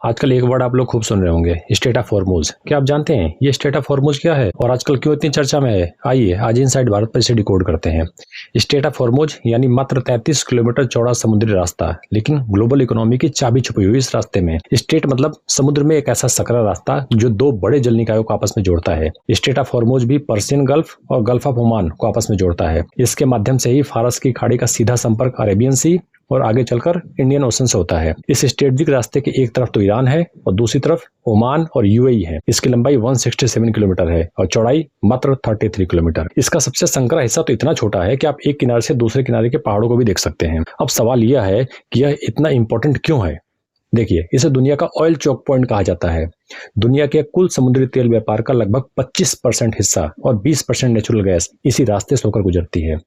आजकल एक वर्ड आप लोग खूब सुन रहे होंगे, स्टेट ऑफ हॉर्मुज। क्या आप जानते हैं ये स्टेट ऑफ हॉर्मुज क्या है और आजकल क्यों इतनी चर्चा में है? आइए आज इनसाइड भारत पर इसे डिकोड करते हैं। स्टेट ऑफ हॉर्मुज यानी मात्र 33 किलोमीटर चौड़ा समुद्री रास्ता, लेकिन ग्लोबल इकोनॉमी की चाबी छुपी हुई इस रास्ते में। स्टेट मतलब समुद्र में एक ऐसा सकरा रास्ता जो दो बड़े जल निकायों को आपस में जोड़ता है। स्टेट ऑफ हॉर्मुज भी पर्सियन गल्फ और गल्फ ऑफ ओमान को आपस में जोड़ता है। इसके माध्यम से ही फारस की खाड़ी का सीधा संपर्क अरेबियन सी और आगे चलकर इंडियन ओशन से होता है। इस स्ट्रेटेजिक रास्ते के एक तरफ तो ईरान है और दूसरी तरफ ओमान और यूएई है। इसकी लंबाई 167 किलोमीटर है और चौड़ाई मात्र 33 किलोमीटर। इसका सबसे संकरा हिस्सा तो इतना छोटा है कि आप एक किनारे से दूसरे किनारे के पहाड़ों को भी देख सकते हैं। अब सवाल यह है कि यह इतना इंपॉर्टेंट क्यों है। देखिए, इसे दुनिया का ऑयल चौक पॉइंट कहा जाता है। दुनिया के कुल समुद्री तेल व्यापार का लगभग 25% हिस्सा और 20% नेचुरल गैस इसी रास्ते से होकर गुजरती है।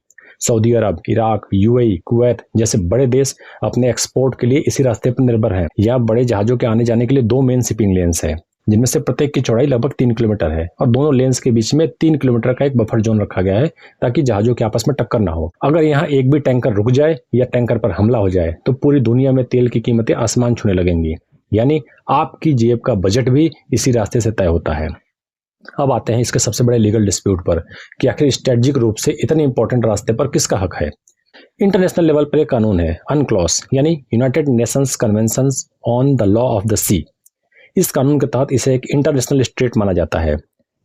सऊदी अरब, इराक, यूएई, कुवैत जैसे बड़े देश अपने एक्सपोर्ट के लिए इसी रास्ते पर निर्भर हैं। यहाँ बड़े जहाजों के आने जाने के लिए दो मेन शिपिंग लेन्स हैं, जिनमें से प्रत्येक की चौड़ाई लगभग 3 किलोमीटर है और दोनों लेन्स के बीच में 3 किलोमीटर का एक बफर जोन रखा गया है ताकि जहाजों के आपस में टक्कर ना हो। अगर यहाँ एक भी टैंकर रुक जाए या टैंकर पर हमला हो जाए तो पूरी दुनिया में तेल की कीमतें आसमान छूने लगेंगी। यानी आपकी जेब का बजट भी इसी रास्ते से तय होता है। अब आते हैं इसके सबसे बड़े लीगल डिस्प्यूट पर कि आखिर स्ट्रेटेजिक रूप से इतने इंपॉर्टेंट रास्ते पर किसका हक है। इंटरनेशनल लेवल पर एक कानून है, अनक्लॉस यानी United Nations convention on the law of the sea. इस कानून के तहत इसे एक इंटरनेशनल स्ट्रेट माना जाता है।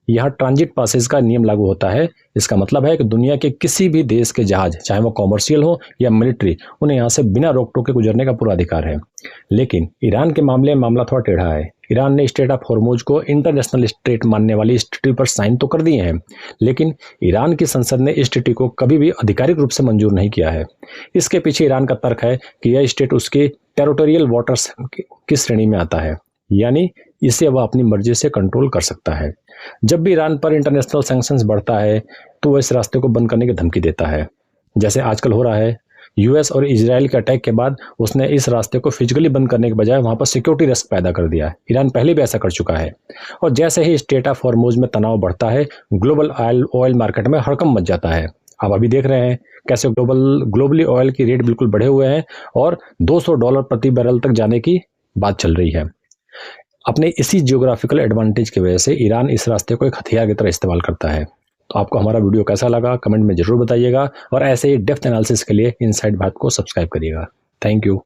यहाँ ट्रांजिट पासेज का नियम लागू होता है। इसका मतलब है कि दुनिया के किसी भी देश के जहाज, चाहे वो कॉमर्शियल हो या मिलिट्री, उन्हें यहाँ से बिना रोक टोक के गुजरने का पूरा अधिकार है। लेकिन ईरान के मामले में मामला थोड़ा टेढ़ा है। ईरान ने स्टेट ऑफ हॉर्मुज को इंटरनेशनल स्ट्रेट मानने वाली इस ट्रीटी पर साइन तो कर दिए हैं, लेकिन ईरान की संसद ने इस ट्रीटी को कभी भी आधिकारिक रूप से मंजूर नहीं किया है। इसके पीछे ईरान का तर्क है कि यह स्टेट उसके टेरिटोरियल वाटर्स की श्रेणी में आता है, यानी इसे वह अपनी मर्जी से कंट्रोल कर सकता है। जब भी ईरान पर इंटरनेशनल सैंक्शंस बढ़ता है तो वह इस रास्ते को बंद करने की धमकी देता है, जैसे आजकल हो रहा है। यूएस और इजराइल के अटैक के बाद उसने इस रास्ते को फिजिकली बंद करने के बजाय वहां पर सिक्योरिटी रिस्क पैदा कर दिया। ईरान पहले भी ऐसा कर चुका है। और जैसे ही स्टेट ऑफ हॉर्मुज में तनाव बढ़ता है, ग्लोबल ऑयल मार्केट में हड़कंप मच जाता है। आप अभी देख रहे हैं कैसे ग्लोबली ऑयल की रेट बिल्कुल बढ़े हुए हैं और $200 प्रति बैरल तक जाने की बात चल रही है। अपने इसी जियोग्राफिकल एडवांटेज की वजह से ईरान इस रास्ते को एक हथियार की तरह इस्तेमाल करता है। तो आपको हमारा वीडियो कैसा लगा कमेंट में जरूर बताइएगा और ऐसे ही डेप्थ एनालिसिस के लिए इनसाइड भारत को सब्सक्राइब करिएगा। Thank you.